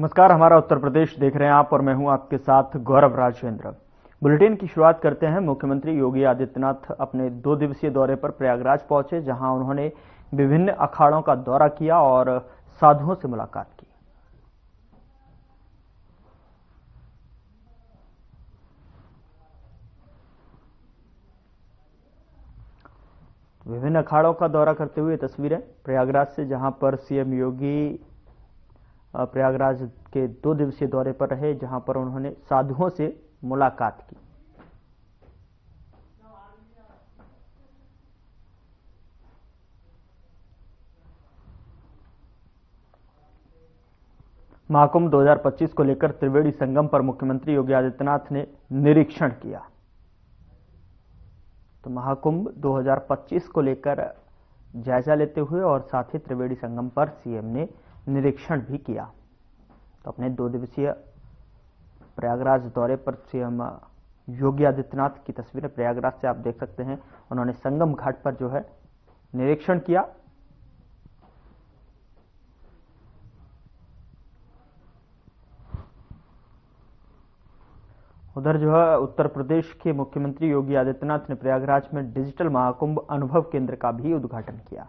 नमस्कार, हमारा उत्तर प्रदेश देख रहे हैं आप और मैं हूं आपके साथ गौरव राजेंद्र। बुलेटिन की शुरुआत करते हैं। मुख्यमंत्री योगी आदित्यनाथ अपने 2 दिवसीय दौरे पर प्रयागराज पहुंचे, जहां उन्होंने विभिन्न अखाड़ों का दौरा किया और साधुओं से मुलाकात की। विभिन्न अखाड़ों का दौरा करते हुए तस्वीरें प्रयागराज से, जहां पर सीएम योगी प्रयागराज के 2 दिवसीय दौरे पर रहे, जहां पर उन्होंने साधुओं से मुलाकात की। महाकुंभ 2025 को लेकर त्रिवेणी संगम पर मुख्यमंत्री योगी आदित्यनाथ ने निरीक्षण किया। तो महाकुंभ 2025 को लेकर जायजा लेते हुए और साथ ही त्रिवेणी संगम पर सीएम ने निरीक्षण भी किया। तो अपने 2 दिवसीय प्रयागराज दौरे पर सीएम योगी आदित्यनाथ की तस्वीरें प्रयागराज से आप देख सकते हैं। उन्होंने संगम घाट पर जो है निरीक्षण किया। उधर जो है उत्तर प्रदेश के मुख्यमंत्री योगी आदित्यनाथ ने प्रयागराज में डिजिटल महाकुंभ अनुभव केंद्र का भी उद्घाटन किया।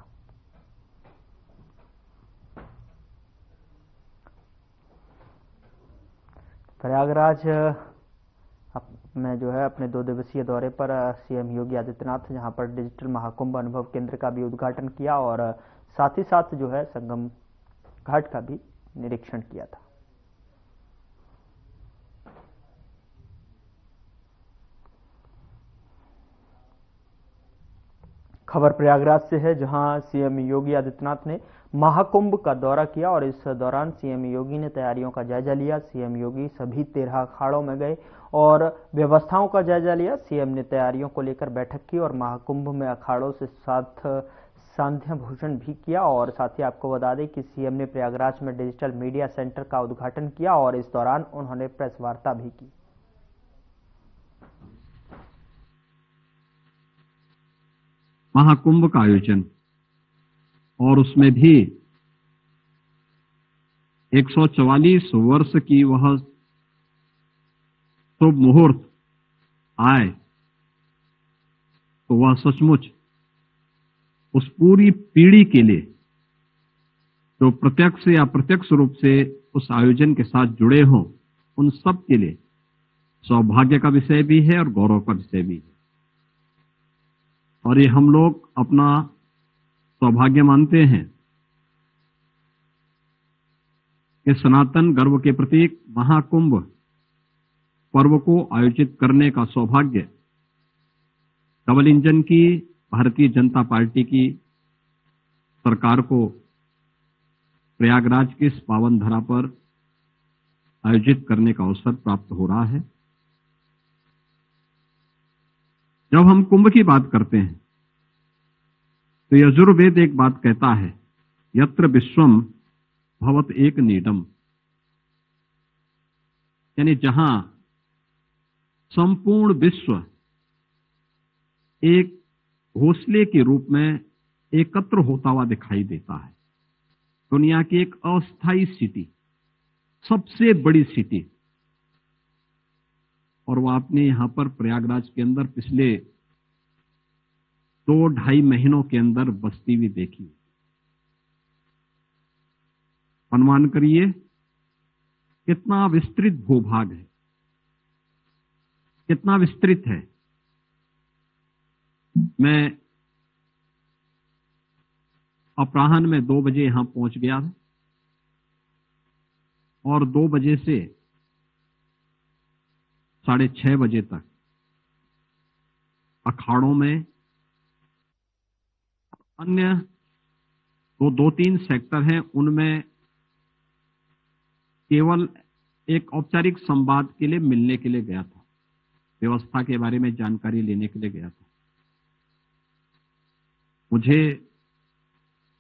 प्रयागराज में जो है अपने 2 दिवसीय दौरे पर सीएम योगी आदित्यनाथ जहां पर डिजिटल महाकुंभ अनुभव केंद्र का भी उद्घाटन किया और साथ ही साथ जो है संगम घाट का भी निरीक्षण किया था। खबर प्रयागराज से है, जहां सीएम योगी आदित्यनाथ ने महाकुंभ का दौरा किया और इस दौरान सीएम योगी ने तैयारियों का जायजा लिया। सीएम योगी सभी 13 अखाड़ों में गए और व्यवस्थाओं का जायजा लिया। सीएम ने तैयारियों को लेकर बैठक की और महाकुंभ में अखाड़ों से साथ सांध्य भोजन भी किया। और साथ ही आपको बता दें कि सीएम ने प्रयागराज में डिजिटल मीडिया सेंटर का उद्घाटन किया और इस दौरान उन्होंने प्रेस वार्ता भी की। महाकुंभ का आयोजन और उसमें भी 144 वर्ष की वह शुभ मुहूर्त आए तो वह सचमुच उस पूरी पीढ़ी के लिए जो प्रत्यक्ष या अप्रत्यक्ष रूप से उस आयोजन के साथ जुड़े हों, उन सब के लिए सौभाग्य का विषय भी है और गौरव का विषय भी है। और ये हम लोग अपना सौभाग्य मानते हैं कि सनातन गर्व के प्रतीक महाकुंभ पर्व को आयोजित करने का सौभाग्य डबल इंजन की भारतीय जनता पार्टी की सरकार को प्रयागराज की इस पावन धरा पर आयोजित करने का अवसर प्राप्त हो रहा है। जब हम कुंभ की बात करते हैं तो यजुर्वेद एक बात कहता है, यत्र विश्वम भवत एक नीडम, यानी जहां संपूर्ण विश्व एक घोंसले के रूप में एकत्र होता हुआ दिखाई देता है। दुनिया की एक अस्थायी सिटी, सबसे बड़ी सिटी, और वो आपने यहां पर प्रयागराज के अंदर पिछले 2-2.5 महीनों के अंदर बसती हुई देखी। अनुमान करिए कितना विस्तृत भूभाग है, कितना विस्तृत है। मैं अपराह्न में 2 बजे यहां पहुंच गया था और 2 बजे से 6:30 बजे तक अखाड़ों में अन्य 2-3 सेक्टर हैं, उनमें केवल एक औपचारिक संवाद के लिए मिलने के लिए गया था, व्यवस्था के बारे में जानकारी लेने के लिए गया था। मुझे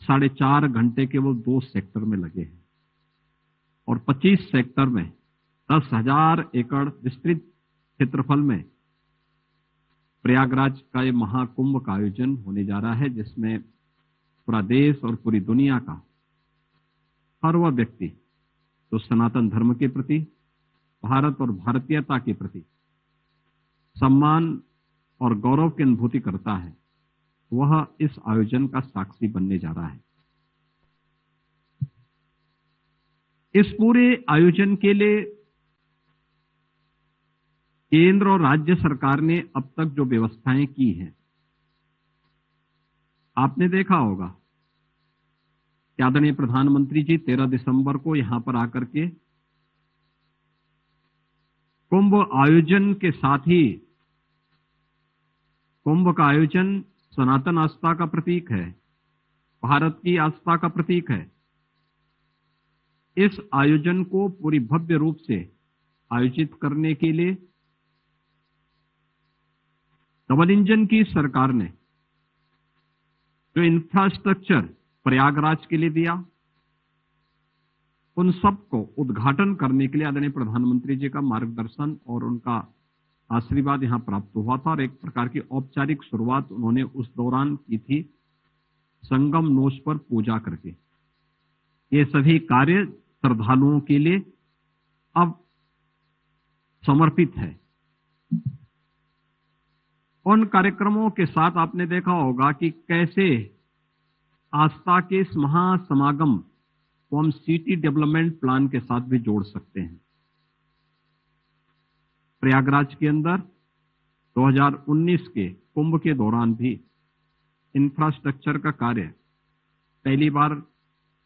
4.5 घंटे केवल 2 सेक्टर में लगे हैं और 25 सेक्टर में 10,000 एकड़ विस्तृत क्षेत्रफल में प्रयागराज का ये महाकुंभ का आयोजन होने जा रहा है, जिसमें पूरा देश और पूरी दुनिया का हर वह व्यक्ति जो सनातन धर्म के प्रति, भारत और भारतीयता के प्रति सम्मान और गौरव की अनुभूति करता है, वह इस आयोजन का साक्षी बनने जा रहा है। इस पूरे आयोजन के लिए केंद्र और राज्य सरकार ने अब तक जो व्यवस्थाएं की हैं, आपने देखा होगा कि आदरणीय प्रधानमंत्री जी 13 दिसंबर को यहां पर आकर के कुंभ आयोजन के साथ ही, कुंभ का आयोजन सनातन आस्था का प्रतीक है, भारत की आस्था का प्रतीक है। इस आयोजन को पूरी भव्य रूप से आयोजित करने के लिए डबल इंजन की सरकार ने जो इंफ्रास्ट्रक्चर प्रयागराज के लिए दिया, उन सब को उद्घाटन करने के लिए आदरणीय प्रधानमंत्री जी का मार्गदर्शन और उनका आशीर्वाद यहां प्राप्त हुआ था और एक प्रकार की औपचारिक शुरुआत उन्होंने उस दौरान की थी, संगम नोष पर पूजा करके। ये सभी कार्य श्रद्धालुओं के लिए अब समर्पित है। उन कार्यक्रमों के साथ आपने देखा होगा कि कैसे आस्था के इस महासमागम को हम सिटी डेवलपमेंट प्लान के साथ भी जोड़ सकते हैं। प्रयागराज के अंदर 2019 के कुंभ के दौरान भी इंफ्रास्ट्रक्चर का कार्य पहली बार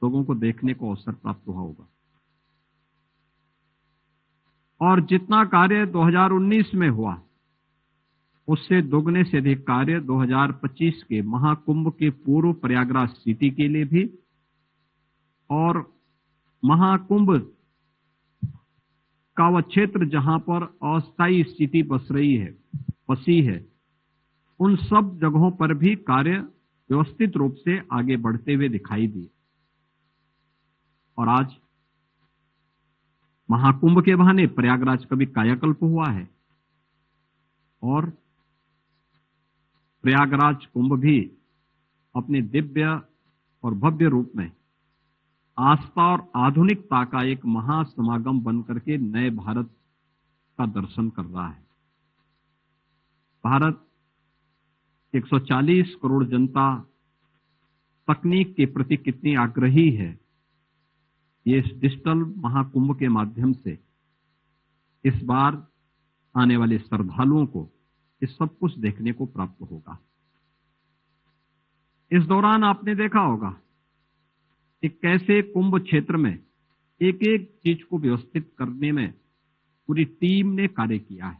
लोगों को देखने को अवसर प्राप्त हुआ होगा और जितना कार्य 2019 में हुआ उससे दोगुने से अधिक कार्य 2025 के महाकुंभ के पूर्व प्रयागराज सिटी के लिए भी और महाकुंभ का वह क्षेत्र जहां पर अस्थायी स्थिति बसी है, उन सब जगहों पर भी कार्य व्यवस्थित रूप से आगे बढ़ते हुए दिखाई दिए। और आज महाकुंभ के बहाने प्रयागराज का भी कायाकल्प हुआ है और प्रयागराज कुंभ भी अपने दिव्य और भव्य रूप में आस्था और आधुनिकता का एक महासमागम बनकर के नए भारत का दर्शन कर रहा है। भारत 140 करोड़ जनता तकनीक के प्रति कितनी आग्रही है, ये इस डिजिटल महाकुंभ के माध्यम से इस बार आने वाले श्रद्धालुओं को इस सब कुछ देखने को प्राप्त होगा। इस दौरान आपने देखा होगा कि कैसे कुंभ क्षेत्र में एक एक चीज को व्यवस्थित करने में पूरी टीम ने कार्य किया है,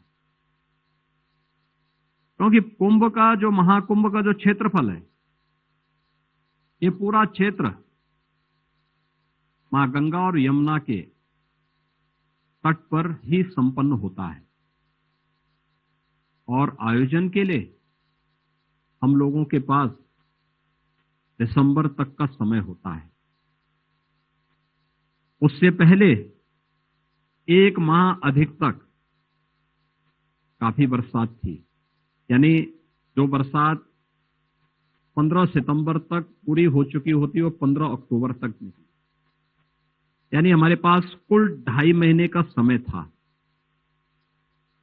क्योंकि कुंभ का जो महाकुंभ का जो क्षेत्रफल है, ये पूरा क्षेत्र मां गंगा और यमुना के तट पर ही संपन्न होता है और आयोजन के लिए हम लोगों के पास दिसंबर तक का समय होता है। उससे पहले एक माह अधिक तक काफी बरसात थी, यानी जो बरसात 15 सितंबर तक पूरी हो चुकी होती वो 15 अक्टूबर तक नहीं, यानी हमारे पास कुल 2.5 महीने का समय था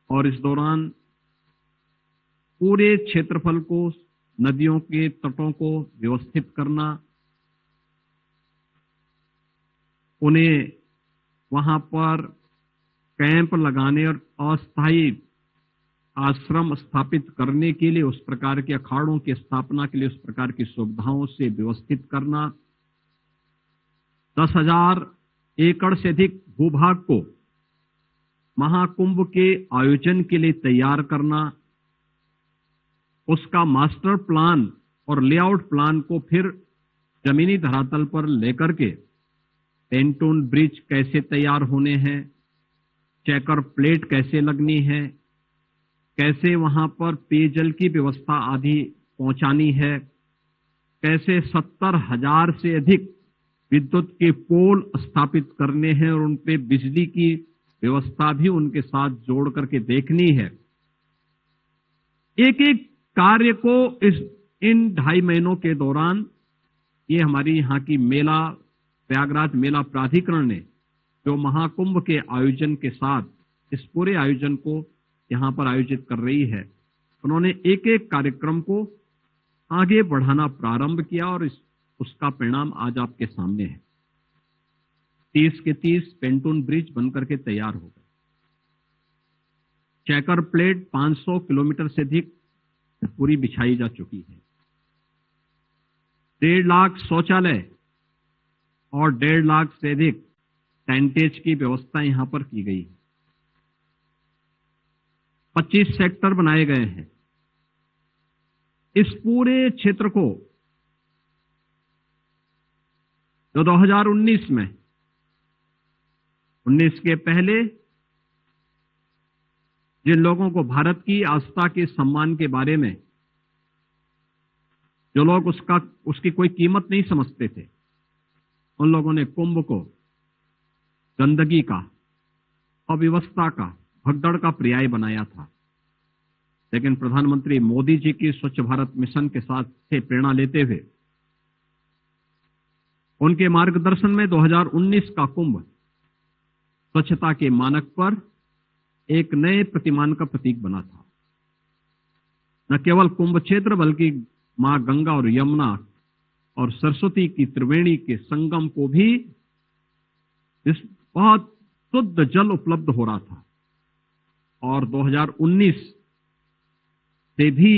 और इस दौरान पूरे क्षेत्रफल को, नदियों के तटों को व्यवस्थित करना, उन्हें वहां पर कैंप लगाने और अस्थायी आश्रम स्थापित करने के लिए, उस प्रकार के अखाड़ों की स्थापना के लिए उस प्रकार की सुविधाओं से व्यवस्थित करना, 10,000 एकड़ से अधिक भूभाग को महाकुंभ के आयोजन के लिए तैयार करना, उसका मास्टर प्लान और लेआउट प्लान को फिर जमीनी धरातल पर लेकर के पेंटून ब्रिज कैसे तैयार होने हैं, चेकर प्लेट कैसे लगनी है, कैसे वहां पर पेयजल की व्यवस्था आदि पहुंचानी है, कैसे 70,000 से अधिक विद्युत के पोल स्थापित करने हैं और उन पे बिजली की व्यवस्था भी उनके साथ जोड़ करके देखनी है। एक एक कार्य को इन 2.5 महीनों के दौरान ये हमारी यहाँ की प्रयागराज मेला प्राधिकरण ने जो महाकुंभ के आयोजन के साथ इस पूरे आयोजन को यहां पर आयोजित कर रही है, उन्होंने एक एक कार्यक्रम को आगे बढ़ाना प्रारंभ किया और उसका परिणाम आज आपके सामने है। 30 के 30 पेंटून ब्रिज बनकर के तैयार हो गए। चेकर प्लेट 500 किलोमीटर से अधिक पूरी बिछाई जा चुकी है। 1.5 लाख शौचालय और 1.5 लाख से अधिक टेंटेज की व्यवस्था यहां पर की गई है। 25 सेक्टर बनाए गए हैं। इस पूरे क्षेत्र को जो 2019 में 19 के पहले जिन लोगों को भारत की आस्था के सम्मान के बारे में जो लोग उसकी कोई कीमत नहीं समझते थे, उन लोगों ने कुंभ को गंदगी का, अव्यवस्था का, भगदड़ का पर्याय बनाया था। लेकिन प्रधानमंत्री मोदी जी की स्वच्छ भारत मिशन के साथ से प्रेरणा लेते हुए उनके मार्गदर्शन में 2019 का कुंभ स्वच्छता के मानक पर एक नए प्रतिमान का प्रतीक बना था। न केवल कुंभ क्षेत्र बल्कि मां गंगा और यमुना और सरस्वती की त्रिवेणी के संगम को भी इस बहुत शुद्ध जल उपलब्ध हो रहा था। और 2019 से भी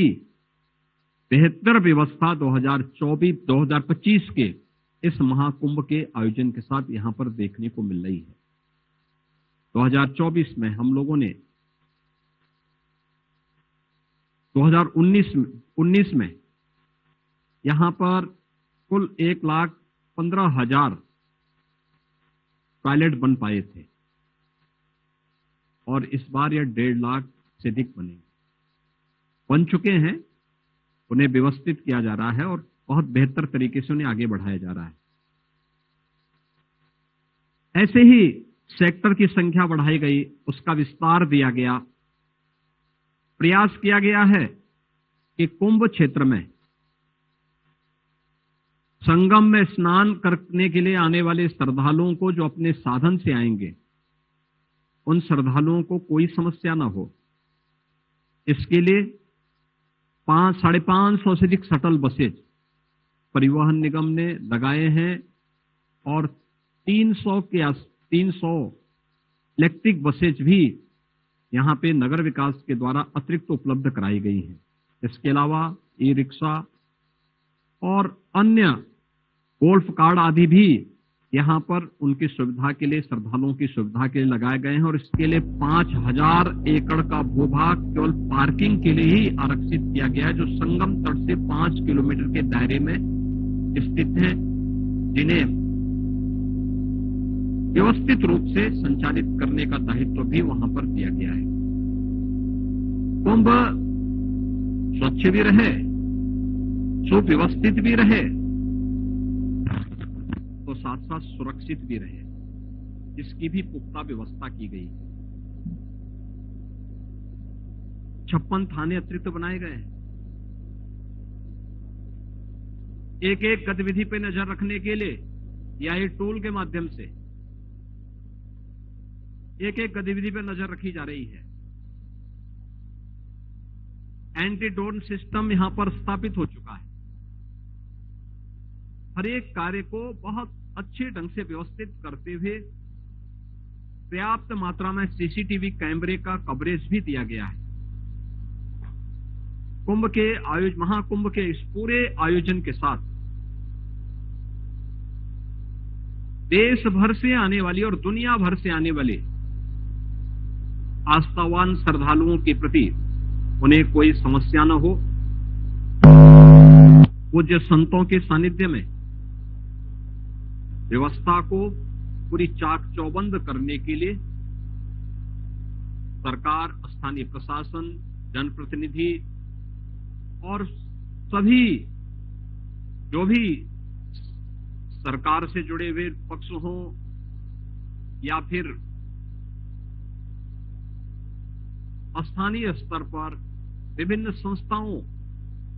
बेहतर व्यवस्था 2025 के इस महाकुंभ के आयोजन के साथ यहां पर देखने को मिल रही है। 2024 में हम लोगों ने 2019 में यहां पर कुल 1,15,000 टॉयलेट बन पाए थे और इस बार यह 1.5 लाख से अधिक बन चुके हैं। उन्हें व्यवस्थित किया जा रहा है और बहुत बेहतर तरीके से उन्हें आगे बढ़ाया जा रहा है। ऐसे ही सेक्टर की संख्या बढ़ाई गई, उसका विस्तार दिया गया। प्रयास किया गया है कि कुंभ क्षेत्र में संगम में स्नान करने के लिए आने वाले श्रद्धालुओं को जो अपने साधन से आएंगे, उन श्रद्धालुओं को कोई समस्या ना हो। इसके लिए 500-550 से अधिक शटल बसेज परिवहन निगम ने लगाए हैं और 300 इलेक्ट्रिक बसेज भी यहां पे नगर विकास के द्वारा अतिरिक्त उपलब्ध कराई गई हैं। इसके अलावा ई रिक्शा और अन्य गोल्फ कार्ड आदि भी यहां पर उनकी सुविधा के लिए, श्रद्धालुओं की सुविधा के लिए लगाए गए हैं और इसके लिए 5,000 एकड़ का भूभाग केवल पार्किंग के लिए ही आरक्षित किया गया है, जो संगम तट से 5 किलोमीटर के दायरे में स्थित हैं, जिन्हें व्यवस्थित रूप से संचालित करने का दायित्व भी वहां पर दिया गया है। कुंभ स्वच्छ भी रहे, सुव्यवस्थित भी रहे, तो साथ साथ सुरक्षित भी रहे, इसकी भी पुख्ता व्यवस्था की गई। 56 थाने अतिरिक्त बनाए गए हैं। एक एक गतिविधि पे नजर रखने के लिए या टूल के माध्यम से एक एक गतिविधि पर नजर रखी जा रही है। एंटी ड्रोन सिस्टम यहां पर स्थापित हो चुका है। हर एक कार्य को बहुत अच्छे ढंग से व्यवस्थित करते हुए पर्याप्त मात्रा में सीसीटीवी कैमरे का कवरेज भी दिया गया है। महाकुंभ के इस पूरे आयोजन के साथ देश भर से आने वाली और दुनिया भर से आने वाले आस्थावान श्रद्धालुओं के प्रति उन्हें कोई समस्या न हो। पूज्य संतों के सानिध्य में व्यवस्था को पूरी चाक चौबंद करने के लिए सरकार, स्थानीय प्रशासन, जनप्रतिनिधि और सभी जो भी सरकार से जुड़े हुए पक्ष हों या फिर स्थानीय स्तर पर विभिन्न संस्थाओं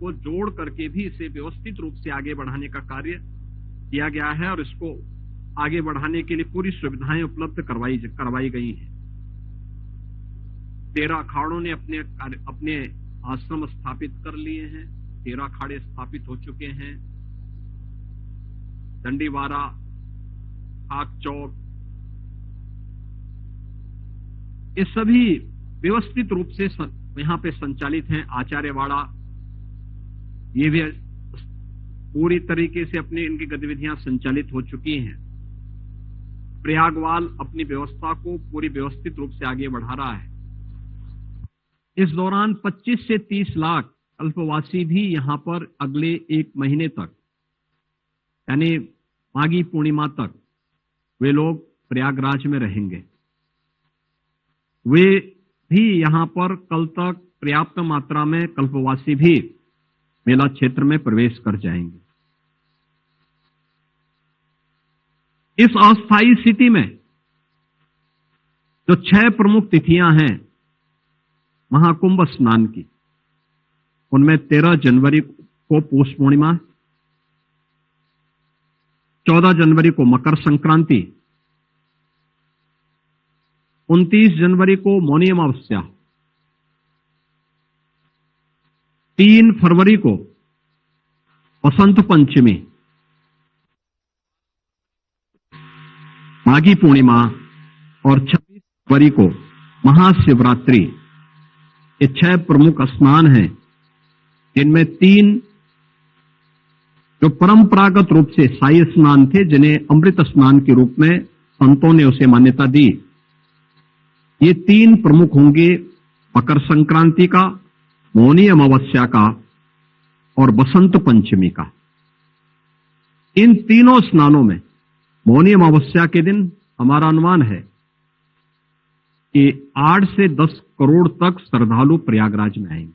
को जोड़ करके भी इसे व्यवस्थित रूप से आगे बढ़ाने का कार्य किया गया है और इसको आगे बढ़ाने के लिए पूरी सुविधाएं उपलब्ध करवाई गई हैं। 13 अखाड़ों ने अपने आश्रम स्थापित कर लिए हैं। 13 अखाड़े स्थापित हो चुके हैं। दंडीवारा, खाक चौक, ये सभी व्यवस्थित रूप से यहां पे संचालित हैं। आचार्यवाड़ा, ये भी पूरी तरीके से अपनी इनकी गतिविधियां संचालित हो चुकी हैं। प्रयागवाल अपनी व्यवस्था को पूरी व्यवस्थित रूप से आगे बढ़ा रहा है। इस दौरान 25 से 30 लाख अल्पवासी भी यहां पर अगले 1 महीने तक, यानी माघी पूर्णिमा तक, वे लोग प्रयागराज में रहेंगे। वे भी यहां पर कल तक पर्याप्त मात्रा में कल्पवासी भी मेला क्षेत्र में प्रवेश कर जाएंगे। इस अस्थायी स्थिति में जो 6 प्रमुख तिथियां हैं महाकुंभ स्नान की, उनमें 13 जनवरी को पौष पूर्णिमा, 14 जनवरी को मकर संक्रांति, 29 जनवरी को मौनी अमावस्या, 3 फरवरी को बसंत पंचमी, माघी पूर्णिमा और 26 फरवरी को महाशिवरात्रि। ये 6 प्रमुख स्नान हैं, जिनमें 3 जो परंपरागत रूप से शाही स्नान थे, जिन्हें अमृत स्नान के रूप में संतों ने उसे मान्यता दी। ये 3 प्रमुख होंगे, मकर संक्रांति का, मौनी अमावस्या का और बसंत पंचमी का। इन तीनों स्नानों में मौनी अमावस्या के दिन हमारा अनुमान है कि 8 से 10 करोड़ तक श्रद्धालु प्रयागराज में आएंगे।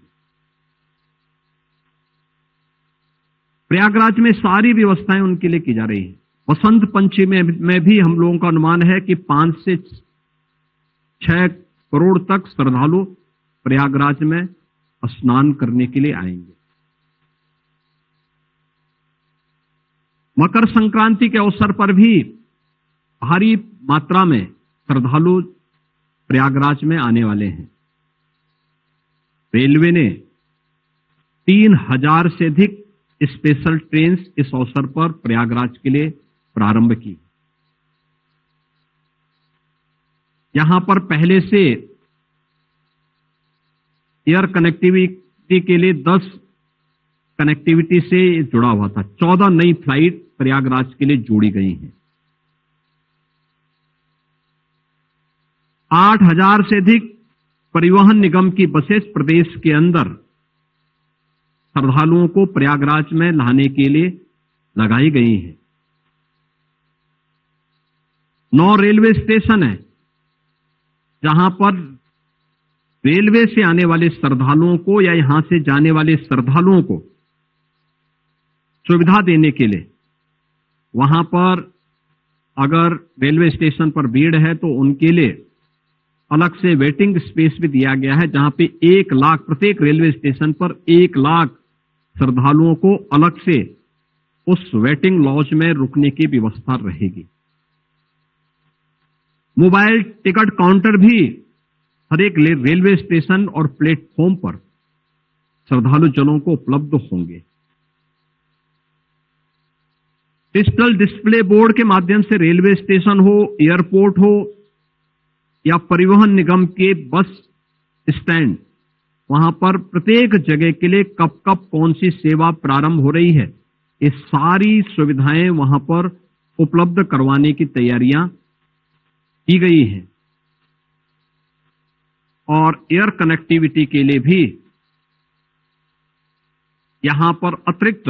प्रयागराज में सारी व्यवस्थाएं उनके लिए की जा रही हैं। बसंत पंचमी में भी हम लोगों का अनुमान है कि 5 से 6 करोड़ तक श्रद्धालु प्रयागराज में स्नान करने के लिए आएंगे। मकर संक्रांति के अवसर पर भी भारी मात्रा में श्रद्धालु प्रयागराज में आने वाले हैं। रेलवे ने 3000 से अधिक स्पेशल ट्रेन इस अवसर पर प्रयागराज के लिए प्रारंभ की। यहां पर पहले से एयर कनेक्टिविटी के लिए 10 कनेक्टिविटी से जुड़ा हुआ था। 14 नई फ्लाइट प्रयागराज के लिए जोड़ी गई हैं। 8000 से अधिक परिवहन निगम की बसेस प्रदेश के अंदर श्रद्धालुओं को प्रयागराज में लाने के लिए लगाई गई हैं। 9 रेलवे स्टेशन है, जहां पर रेलवे से आने वाले श्रद्धालुओं को या यहां से जाने वाले श्रद्धालुओं को सुविधा देने के लिए, वहां पर अगर रेलवे स्टेशन पर भीड़ है तो उनके लिए अलग से वेटिंग स्पेस भी दिया गया है, जहां पे 1 लाख, प्रत्येक रेलवे स्टेशन पर 1 लाख श्रद्धालुओं को अलग से उस वेटिंग लॉज में रुकने की व्यवस्था रहेगी। मोबाइल टिकट काउंटर भी हर एक रेलवे स्टेशन और प्लेटफॉर्म पर श्रद्धालु जनों को उपलब्ध होंगे। डिजिटल डिस्प्ले बोर्ड के माध्यम से रेलवे स्टेशन हो, एयरपोर्ट हो या परिवहन निगम के बस स्टैंड, वहां पर प्रत्येक जगह के लिए कब कब कौन सी सेवा प्रारंभ हो रही है, ये सारी सुविधाएं वहां पर उपलब्ध करवाने की तैयारियां की गई हैं। और एयर कनेक्टिविटी के लिए भी यहां पर अतिरिक्त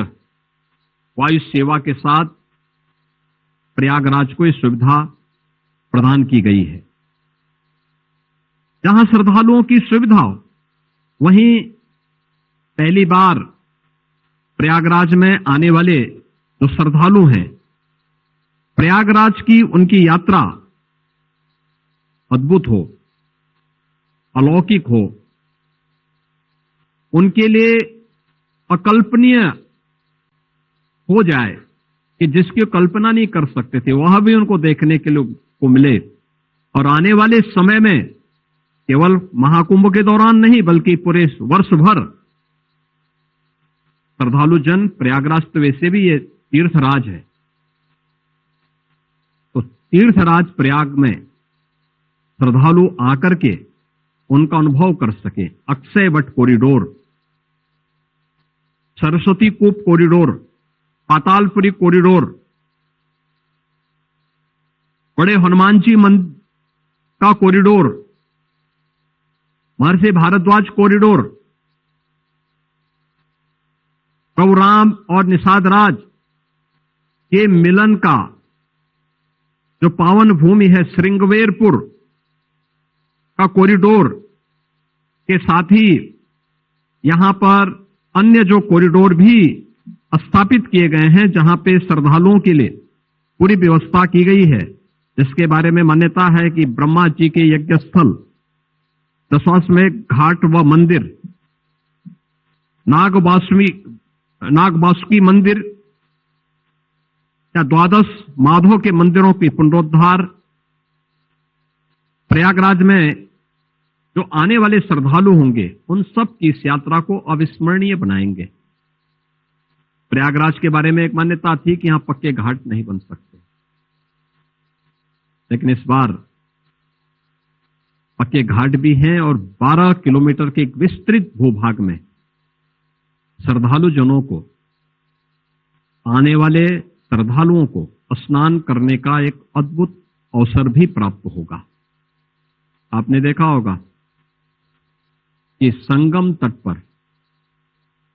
वायु सेवा के साथ प्रयागराज को यह सुविधा प्रदान की गई है। जहां श्रद्धालुओं की सुविधा हो, वहीं पहली बार प्रयागराज में आने वाले जो श्रद्धालु हैं, प्रयागराज की उनकी यात्रा अद्भुत हो, अलौकिक हो, उनके लिए अकल्पनीय हो जाए, कि जिसकी कल्पना नहीं कर सकते थे, वह भी उनको देखने के लिए को मिले। और आने वाले समय में केवल महाकुंभ के दौरान नहीं बल्कि पूरे वर्ष भर श्रद्धालु जन प्रयागराज, तो वैसे भी ये तीर्थराज है, तो तीर्थराज प्रयाग में श्रद्धालु आकर के उनका अनुभव कर सके। अक्षय वट कॉरिडोर, सरस्वती कूप कॉरिडोर, पातालपुरी कॉरिडोर, बड़े हनुमान जी मंदिर का कॉरिडोर, महर्षि भारद्वाज कॉरिडोर, प्रभु राम और निषाद राज के मिलन का जो पावन भूमि है श्रृंगवेरपुर का कॉरिडोर के साथ ही यहां पर अन्य जो कॉरिडोर भी स्थापित किए गए हैं, जहां पे श्रद्धालुओं के लिए पूरी व्यवस्था की गई है, जिसके बारे में मान्यता है कि ब्रह्मा जी के यज्ञ स्थल, दशाश्वमेध घाट व मंदिर, नागवासुकी मंदिर या द्वादश माधव के मंदिरों की पुनरुद्धार प्रयागराज में जो आने वाले श्रद्धालु होंगे उन सब की इस यात्रा को अविस्मरणीय बनाएंगे। प्रयागराज के बारे में एक मान्यता थी कि यहां पक्के घाट नहीं बन सकते, लेकिन इस बार पक्के घाट भी हैं और 12 किलोमीटर के एक विस्तृत भूभाग में श्रद्धालु जनों को, आने वाले श्रद्धालुओं को स्नान करने का एक अद्भुत अवसर भी प्राप्त होगा। आपने देखा होगा कि संगम तट पर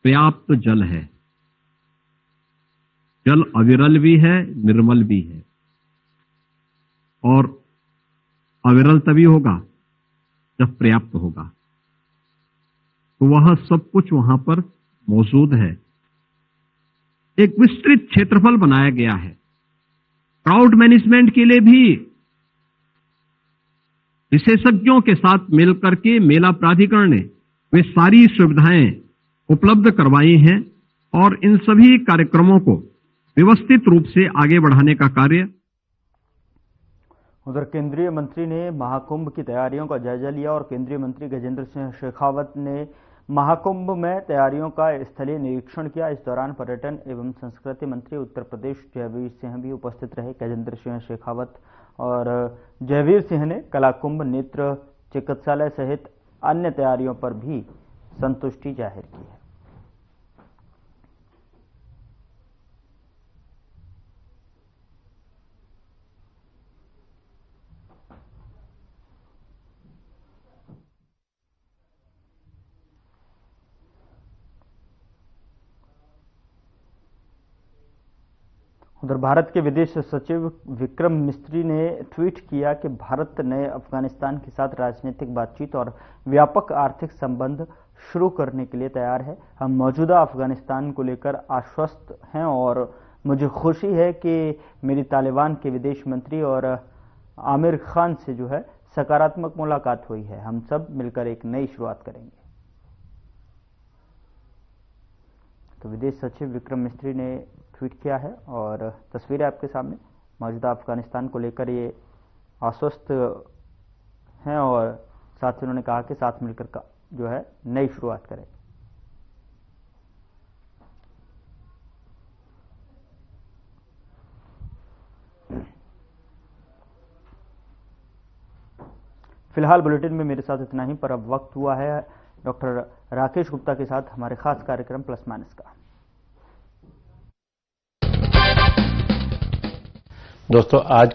पर्याप्त जल है, जल अविरल भी है, निर्मल भी है, और अविरल तभी होगा जब पर्याप्त होगा। तो वह सब कुछ वहां पर मौजूद है। एक विस्तृत क्षेत्रफल बनाया गया है। क्राउड मैनेजमेंट के लिए भी विशेषज्ञों के साथ मिलकर के मेला प्राधिकरण ने वे सारी सुविधाएं उपलब्ध करवाई हैं और इन सभी कार्यक्रमों को व्यवस्थित रूप से आगे बढ़ाने का कार्य। उधर केंद्रीय मंत्री ने महाकुंभ की तैयारियों का जायजा लिया और केंद्रीय मंत्री गजेंद्र सिंह शेखावत ने महाकुंभ में तैयारियों का स्थलीय निरीक्षण किया। इस दौरान पर्यटन एवं संस्कृति मंत्री उत्तर प्रदेश जयवीर सिंह भी उपस्थित रहे। गजेंद्र सिंह शेखावत और जयवीर सिंह ने कलाकुंभ नेत्र चिकित्सालय सहित अन्य तैयारियों पर भी संतुष्टि जाहिर की है। उधर भारत के विदेश सचिव विक्रम मिस्री ने ट्वीट किया कि भारत नए अफगानिस्तान के साथ राजनीतिक बातचीत और व्यापक आर्थिक संबंध शुरू करने के लिए तैयार है। हम मौजूदा अफगानिस्तान को लेकर आश्वस्त हैं और मुझे खुशी है कि मेरी तालिबान के विदेश मंत्री और आमिर खान से जो है सकारात्मक मुलाकात हुई है। हम सब मिलकर एक नई शुरुआत करेंगे। तो विदेश सचिव विक्रम मिस्री ने ट्वीट किया है और तस्वीरें आपके सामने। मौजूदा अफगानिस्तान को लेकर ये आश्वस्त हैं और साथ ही उन्होंने कहा कि साथ मिलकर का जो है नई शुरुआत करें। फिलहाल बुलेटिन में मेरे साथ इतना ही, पर अब वक्त हुआ है डॉक्टर राकेश गुप्ता के साथ हमारे खास कार्यक्रम प्लस माइनस का। दोस्तों आज